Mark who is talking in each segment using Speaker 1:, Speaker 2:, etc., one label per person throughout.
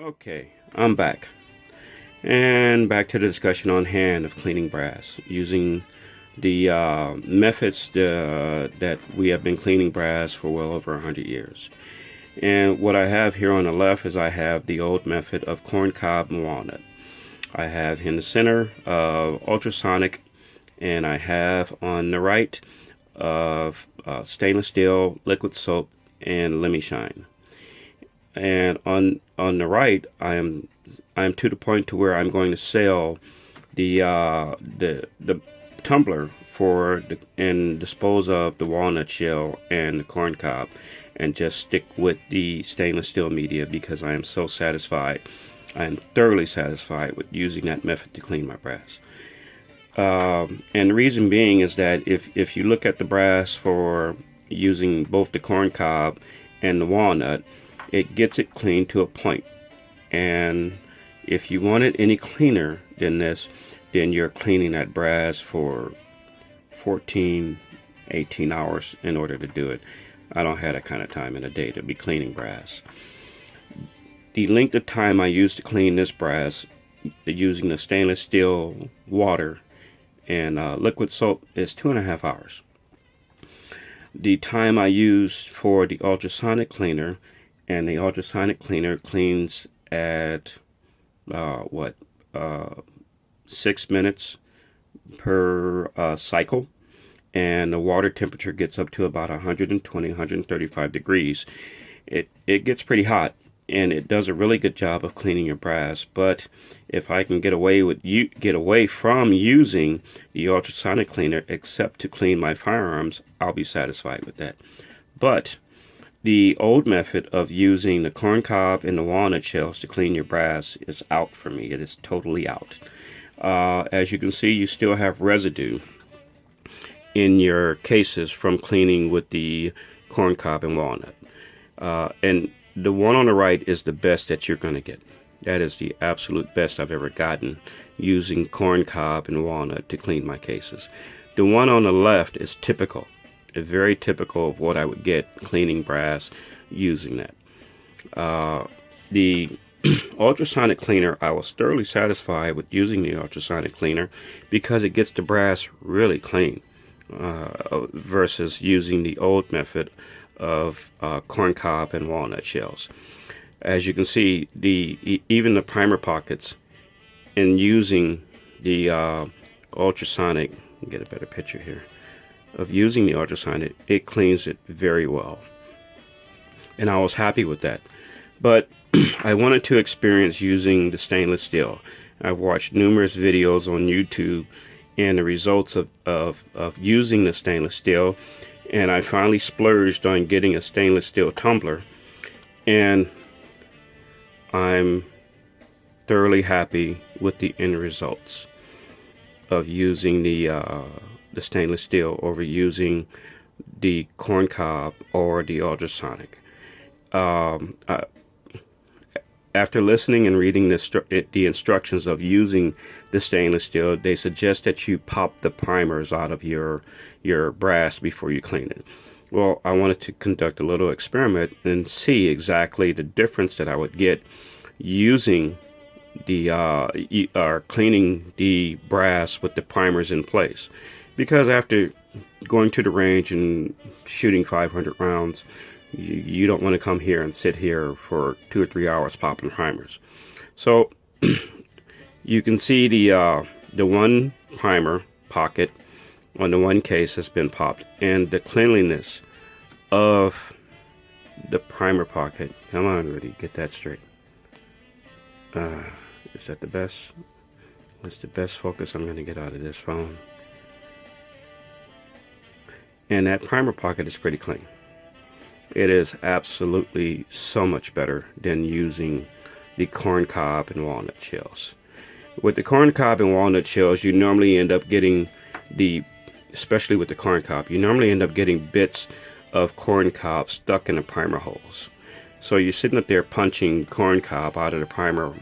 Speaker 1: Okay, I'm back. And back to the discussion on hand of cleaning brass using the methods that we have been cleaning brass for well over 100 years. And what I have here on the left is I have the old method of corn cob and walnut. I have in the center ultrasonic, and I have on the right of stainless steel, liquid soap, and Lemmy Shine. And on the right, I'm to the point to where I'm going to sell the tumbler and dispose of the walnut shell and the corn cob, and just stick with the stainless steel media because I am so satisfied. I am thoroughly satisfied with using that method to clean my brass. And the reason being is that if you look at the brass for using both the corn cob and the walnut, it gets it clean to a point. And if you want it any cleaner than this, then you're cleaning that brass for 14, 18 hours in order to do it. I don't have that kind of time in a day to be cleaning brass. The length of time I use to clean this brass using the stainless steel water and liquid soap is 2.5 hours. The time I use for the ultrasonic cleaner, and the ultrasonic cleaner cleans at 6 minutes per cycle, and the water temperature gets up to about 120, 135 degrees. It gets pretty hot, and it does a really good job of cleaning your brass. But if I can get away from using the ultrasonic cleaner except to clean my firearms, I'll be satisfied with that. But the old method of using the corn cob and the walnut shells to clean your brass is out for me. It is totally out. As you can see, you still have residue in your cases from cleaning with the corn cob and walnut. And the one on the right is the best that you're going to get. That is the absolute best I've ever gotten using corn cob and walnut to clean my cases. The one on the left is typical. Very typical of what I would get cleaning brass using that. The ultrasonic cleaner, I was thoroughly satisfied with using the ultrasonic cleaner because it gets the brass really clean versus using the old method of corn cob and walnut shells. As you can see, even the primer pockets, in using the ultrasonic, get a better picture here, of using the ultrasonic, it cleans it very well. And I was happy with that. But I wanted to experience using the stainless steel. I've watched numerous videos on YouTube and the results of using the stainless steel, and I finally splurged on getting a stainless steel tumbler, and I'm thoroughly happy with the end results of using the stainless steel over using the corn cob or the ultrasonic. After listening and reading the instructions of using the stainless steel, they suggest that you pop the primers out of your brass before you clean it. Well, I wanted to conduct a little experiment and see exactly the difference that I would get using cleaning the brass with the primers in place. Because after going to the range and shooting 500 rounds, you don't want to come here and sit here for 2 or 3 hours popping primers. So you can see the one primer pocket on the one case has been popped, and the cleanliness of the primer pocket. Come on, Rudy, get that straight. Is that the best? That's the best focus I'm going to get out of this phone. And that primer pocket is pretty clean. It is absolutely so much better than using the corn cob and walnut shells. With the corn cob and walnut shells, you normally end up getting especially with the corn cob, you normally end up getting bits of corn cob stuck in the primer holes. So you're sitting up there punching corn cob out of the primer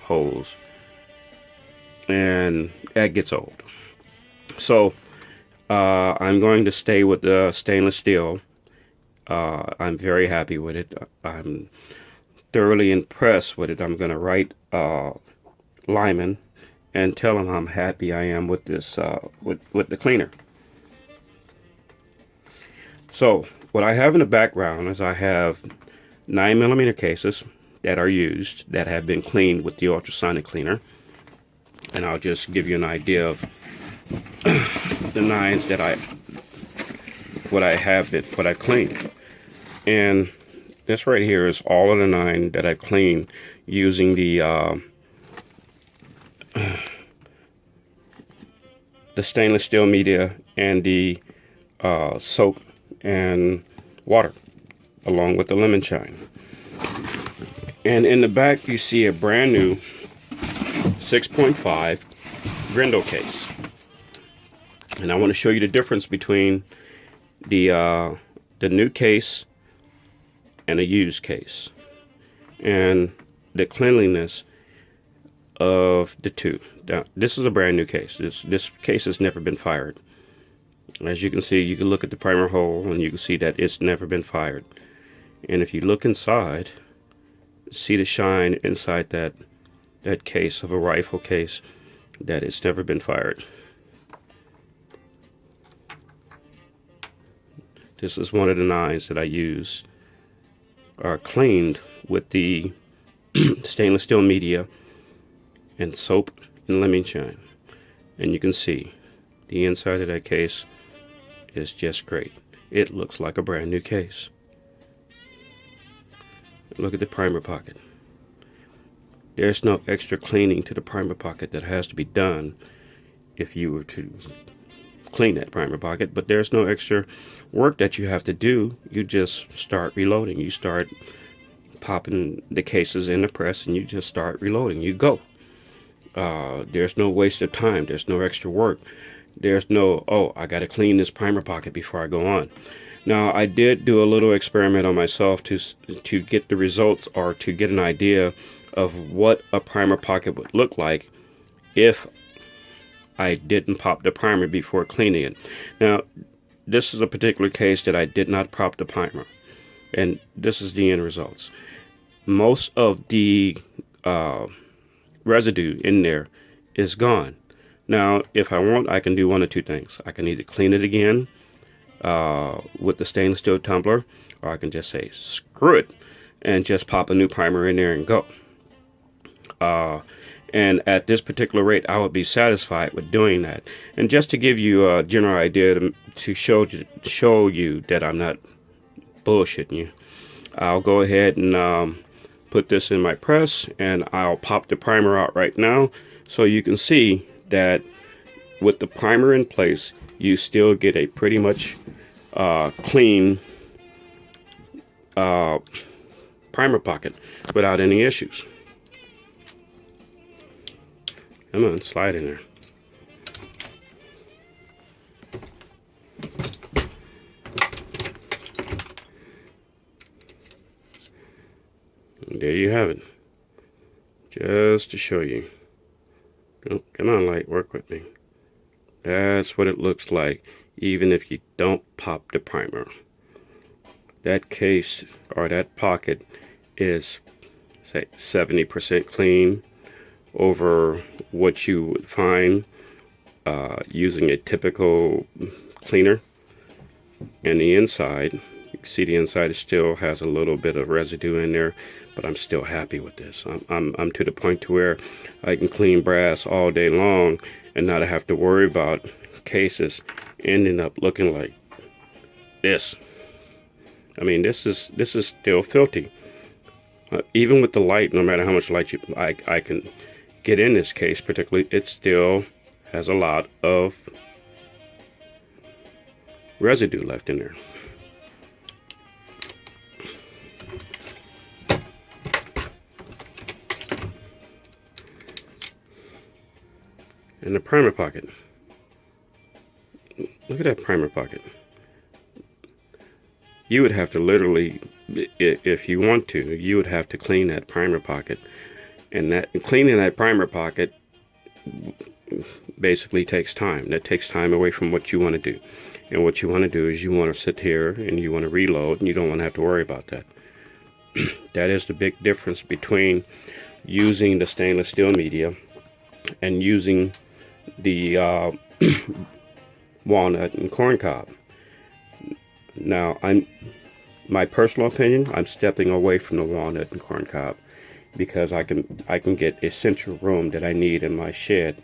Speaker 1: holes, and that gets old. So I'm going to stay with the stainless steel. I'm very happy with it. I'm thoroughly impressed with it, I'm going to write Lyman and tell him how happy I am with this with the cleaner. So what I have in the background is I have 9mm cases that are used that have been cleaned with the ultrasonic cleaner, and I'll just give you an idea of the 9s that what I cleaned. And this right here is all of the 9 that I've cleaned using the stainless steel media and the soap and water, along with the lemon shine. And in the back you see a brand new 6.5 Grendel case. And I want to show you the difference between the new case and a used case, and the cleanliness of the two. Now, this is a brand new case. This case has never been fired. As you can see, you can look at the primer hole and you can see that it's never been fired. And if you look inside, see the shine inside that case of a rifle case, that it's never been fired. This is one of the 9s that I use, are cleaned with the stainless steel media and soap and lemon shine. And you can see the inside of that case is just great. It looks like a brand new case. Look at the primer pocket. There's no extra cleaning to the primer pocket that has to be done if you were to clean that primer pocket, but there's no extra work that you have to do. You just start reloading. You start popping the cases in the press and you just start reloading. You go. There's no waste of time. There's no extra work. There's no, oh, I got to clean this primer pocket before I go on. Now, I did do a little experiment on myself to get the results, or to get an idea of what a primer pocket would look like if I didn't pop the primer before cleaning it. Now, this is a particular case that I did not pop the primer, and this is the end results. Most of the residue in there is gone. Now, if I want, I can do one of two things. I can either clean it again with the stainless steel tumbler, or I can just say screw it and just pop a new primer in there and go. And at this particular rate, I would be satisfied with doing that. And just to give you a general idea, to show you that I'm not bullshitting you, I'll go ahead and put this in my press, and I'll pop the primer out right now, so you can see that with the primer in place, you still get a pretty much clean primer pocket without any issues. Come on, slide in there. And there you have it. Just to show you. Oh, come on, light, work with me. That's what it looks like, even if you don't pop the primer. That case, or that pocket, is, say, 70% clean over what you would find using a typical cleaner. And the inside, you can see the inside still has a little bit of residue in there, but I'm still happy with this. I'm to the point to where I can clean brass all day long and not have to worry about cases ending up looking like this. I mean, this is still filthy. Even with the light, no matter how much light I can get in this case particularly, it still has a lot of residue left in there. And the primer pocket. Look at that primer pocket. You would have to literally, if you want to, you would have to clean that primer pocket. And cleaning that primer pocket basically takes time. That takes time away from what you want to do. And what you want to do is you want to sit here and you want to reload, and you don't want to have to worry about that. That is the big difference between using the stainless steel media and using the walnut and corn cob. Now, my personal opinion, I'm stepping away from the walnut and corn cob because I can get essential room that I need in my shed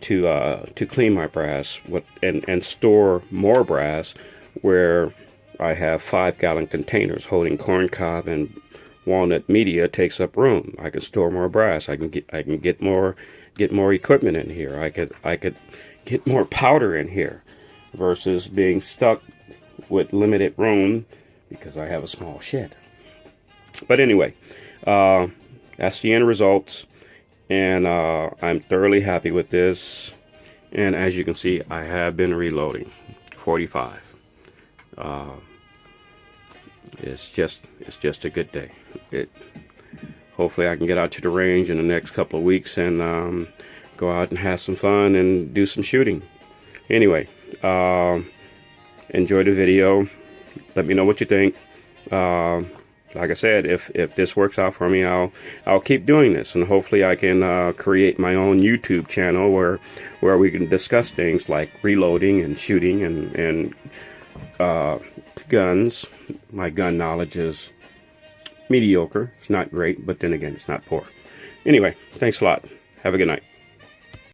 Speaker 1: to clean my brass and store more brass, where I have 5-gallon containers holding corn cob and walnut media takes up room. I can store more brass. I can get more equipment in here. I could get more powder in here versus being stuck with limited room because I have a small shed. But anyway, that's the end results, and I'm thoroughly happy with this. And as you can see, I have been reloading 45. It's just a good day. Hopefully I can get out to the range in the next couple of weeks and go out and have some fun and do some shooting. Anyway, enjoy the video. Let me know what you think. Like I said, if this works out for me, I'll keep doing this, and hopefully I can create my own YouTube channel where we can discuss things like reloading and shooting and guns. My gun knowledge is mediocre. It's not great, but then again, it's not poor. Anyway, thanks a lot. Have a good night.